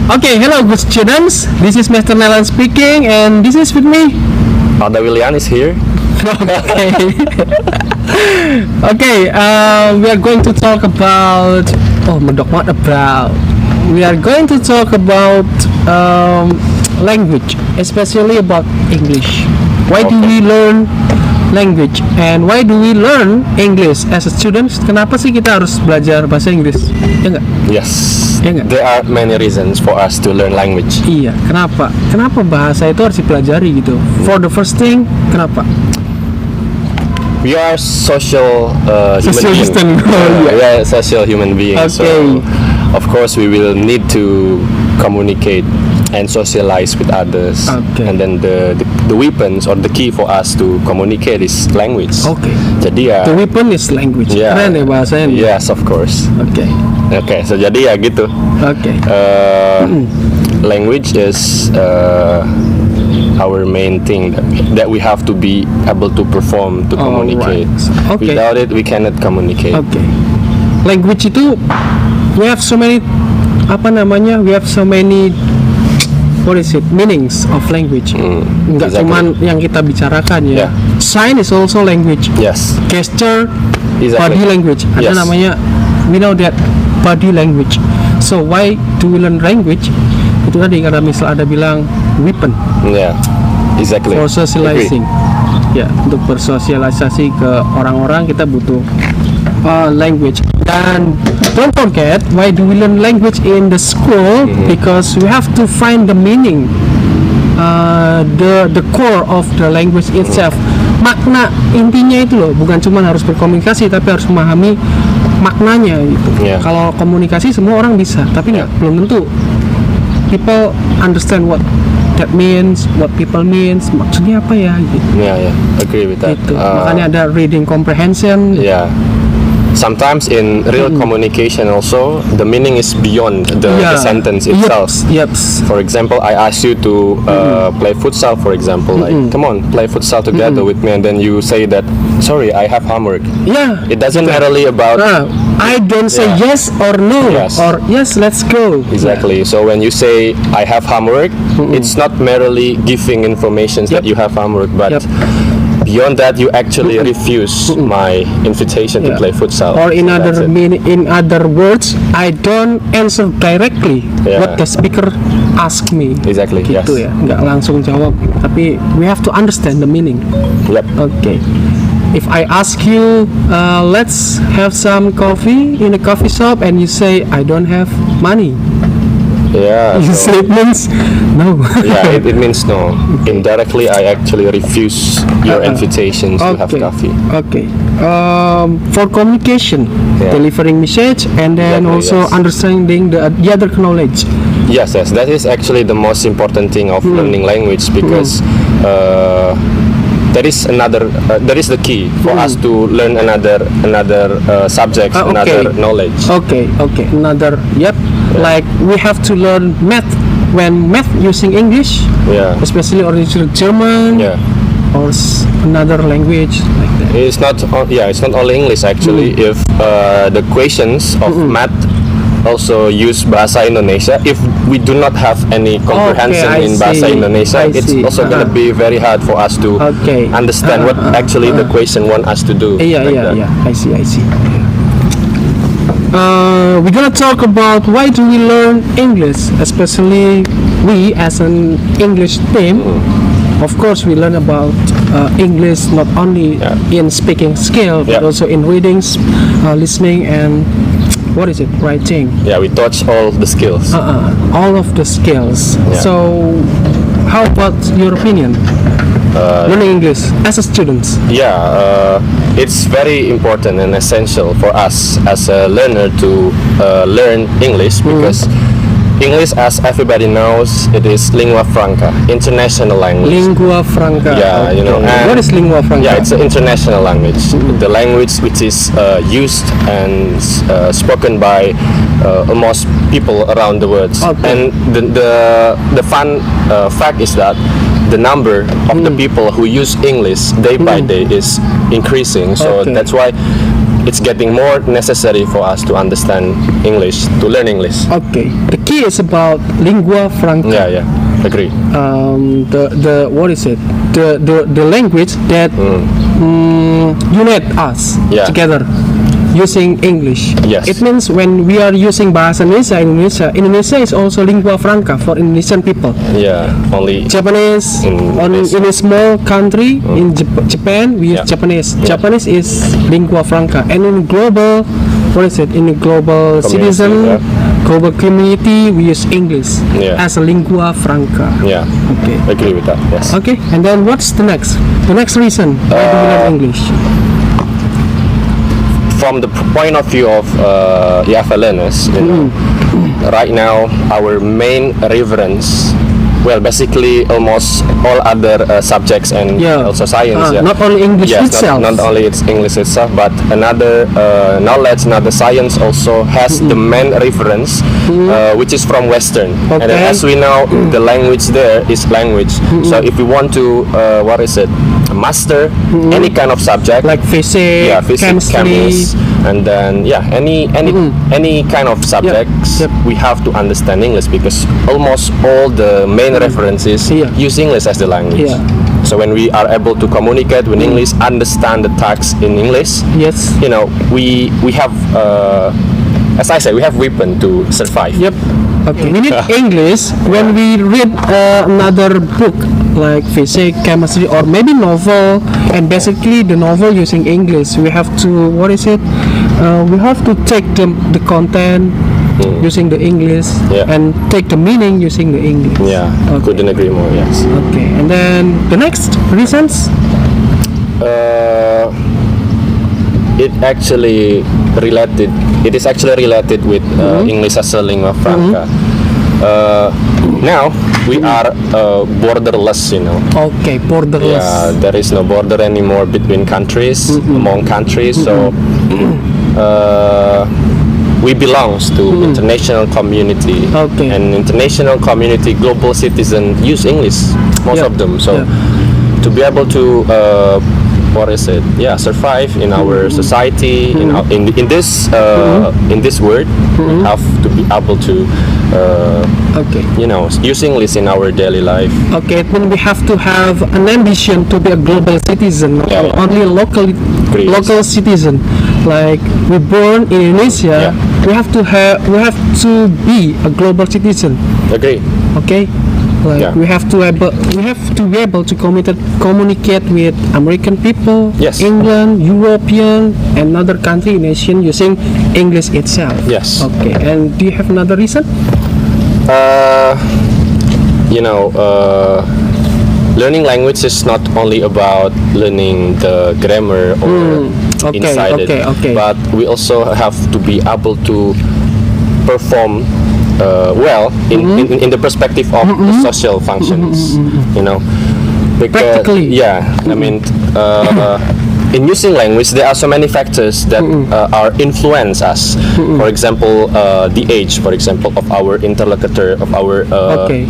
Okay, hello good students. This is Mr. Nelan speaking and this is with me. Ada Willian is here. Okay. Okay, we are going to talk about we are going to talk about language, especially about English. Why do we learn language and why do we learn English as a student? Kenapa sih kita harus belajar bahasa Inggris? Ya nggak? Yes. Ya nggak? There are many reasons for us to learn language. Iya, kenapa? Kenapa bahasa itu harus dipelajari gitu? For the first thing, kenapa? We are social Social human system. being. Oh, We are social human beings. Okay. So of course we will need to communicate and socialize with others. Okay. And then the weapons or the key for us to communicate is language. Oke. Jadi ya. The weapon is language. Yeah. Keren ya bahasanya. Yes, of course. Oke. Okay, so jadi ya gitu. Oke. Language is our main thing that we have to be able to perform to communicate. Alright. Okay. Without it, we cannot communicate. Oke. Language itu we have so many we have so many meanings of language. Nggak exactly. cuman yang kita bicarakan ya. Yeah. Sign is also language. Yes. Gesture, Exactly. body language. Ada Yes. namanya, we know that body language. So why do we learn language? Itu tadi karena misal ada bilang weapon Yeah. Exactly. for socializing. Agree. Ya, untuk bersosialisasi ke orang-orang kita butuh language. Dan don't forget, why do we learn language in the school? Because we have to find the meaning, the core of the language itself. Makna intinya itu loh, bukan cuma harus berkomunikasi, tapi harus memahami maknanya gitu. Yeah. Kalau komunikasi semua orang bisa, tapi belum tentu people understand what that means, what people means, maksudnya apa ya gitu. Yeah. Agree with that. Gitu. Makanya ada reading comprehension. Yeah. Sometimes in real communication also the meaning is beyond the sentence itself. Yeps. For example, I ask you to play futsal, for example, like, come on, play futsal together with me, and then you say that, sorry, I have homework. Yeah. It doesn't merely about I don't say Yeah. yes or no, Yes. or yes, let's go. exactly. So when you say I have homework, it's not merely giving information that you have homework, but Yep. beyond that, you actually refuse my invitation to Yeah. play futsal. Or in So that's it. in other words, I don't answer directly Yeah. what the speaker ask me. Exactly, Gitu yes. ya, nggak langsung jawab, tapi we have to understand the meaning. Yep. Okay. If I ask you, let's have some coffee in a coffee shop, and you say I don't have money, Yeah. you so- say it means no. yeah, it means no. Indirectly, I actually refuse your invitations to have coffee. Okay. For communication, Yeah. delivering message, and then Exactly, also yes. understanding the other knowledge. Yes, that is actually the most important thing of learning language because that is the key for us to learn another subject, another knowledge. Okay. Another. Yep. Like we have to learn math when math using English, Yeah, especially original German yeah. or another language like that. It's not only English actually. If the questions of math also use bahasa Indonesia, if we do not have any comprehension I in bahasa see. Indonesia, I it's see. also gonna be very hard for us to understand what actually the question want us to do. Yeah. I see. We're gonna talk about why do we learn English, especially we as an English team. Of course, we learn about English not only in speaking skill, but also in readings, listening, and writing. Yeah, we touch all the skills. All of the skills. Yeah. So, how about your opinion? Learning English as a student. Yeah, it's very important and essential for us as a learner to learn English because English, as everybody knows, it is lingua franca, international language. Lingua franca. Yeah, you know. And what is lingua franca? Yeah, it's an international language. The language which is used and spoken by almost people around the world. Okay. And the fun fact is that the number of the people who use English day by day is increasing. So Okay. that's why it's getting more necessary for us to understand English, to learn English. Okay. The key is about lingua franca. Yeah, agree. The what is it? The language that unite us Yeah. together using English. Yes. It means when we are using bahasa Indonesia, Indonesia is also lingua franca for Indonesian people. Yeah, only Japanese Indonesia. in a small country in Japan we use Yeah. Japanese. Yeah. Japanese is lingua franca, and in global, what is it? In a global Community, citizen, yeah. global community, we use English Yeah. as a lingua franca. Yeah, Okay. agree with that. Yes. Okay, and then what's the next? The next reason why do we learn English? From the point of view of EFL learners, you know, right now our main reference, well, basically almost all other subjects and also science. Not only English Yes, itself. not only it's English itself, but another knowledge, another science also has the main reference, which is from Western. And then Okay. as we know, the language there is language. So if we want to, master any kind of subject, Like physics, physics, chemistry. chemistry, and then any kind of subjects, Yep. we have to understand English because almost all the main references Yeah. use English as the language. Yeah. So when we are able to communicate with English, understand the text in English, Yes. you know, we have, as I said, we have weapon to survive. Yep. Okay. We need English when we read another book like physics, chemistry, or maybe novel. And basically, the novel using English, we have to we have to take the content using the English Yeah. and take the meaning using the English. Yeah, Okay. couldn't agree more. Yes. Okay. And then the next reasons. It is actually related with English as a lingua franca. Now we are borderless, you know. Okay, borderless. Yeah, there is no border anymore between countries, among countries. So we belongs to international community, Okay. and international community, global citizen use English, most Yeah. of them. So to be able to survive in our society, in this world, we have to be able to Okay. use English in our daily life. Okay, it means we have to have an ambition to be a global citizen, not Yeah. only a local Great. citizen. Like we born in Indonesia, Yeah. we have to be a global citizen. Agree. Okay, like Yeah. we have to be able to communicate with American people, Yes. England, European, and other country in Asia using English itself. Yes. Okay, and do you have another reason? Learning language is not only about learning the grammar or Okay, inside okay, it, okay. but we also have to be able to perform well in the perspective of the social functions. Practically. I mean, in using language, there are so many factors that are influence us. For example, the age, for example, of our interlocutor, of our Okay.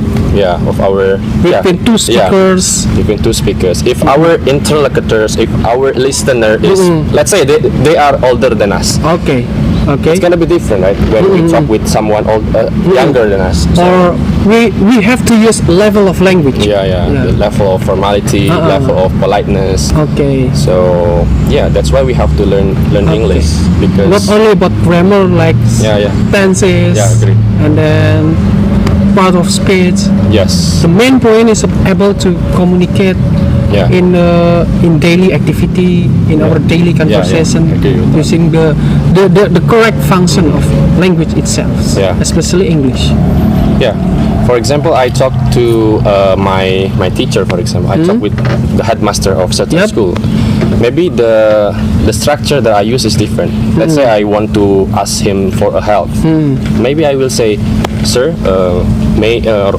between Two speakers. between two speakers. If our interlocutors, if our listener is, let's say they are older than us, Okay. Okay. it's gonna be different, right? When we talk with someone younger than us. So, Or we have to use level of language. the level of formality, level of politeness. Okay. So that's why we have to learn English, because Not only about grammar like Yeah. tenses Yeah, agree. and then part of speech. yes, The main point is able to communicate Yeah. in daily activity, in our daily conversation, agree with that. using the correct function of language itself, Yeah. especially English. yeah. For example, I talked to my teacher. For example, I talked with the headmaster of certain Yep. school. Maybe the structure that I use is different. Let's say I want to ask him for a help. Maybe I will say, "Sir,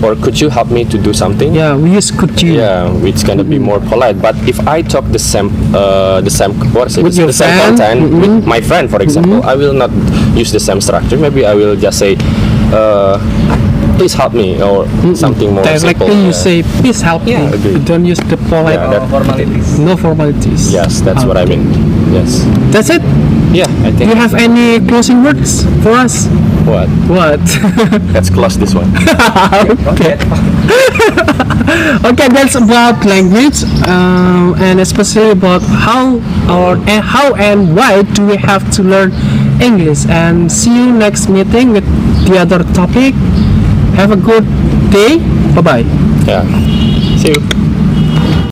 or could you help me to do something?" Yeah, we use could you. Yeah, it's gonna be more polite. But if I talk the same With your the same friend? content with my friend, for example, I will not use the same structure. Maybe I will just say, "Please help me," or something more simple. Directly you say, please help me. agree. You don't use the polite Yeah, that- no formalities. Yes, that's what I mean. Yes. That's it. Yeah, I Do think. you have any closing words for us? What? What? Let's close this one. Okay. Okay, that's about language, and especially about how and why do we have to learn English. And see you next meeting with the other topic. Have a good day. Bye bye. Yeah. See you.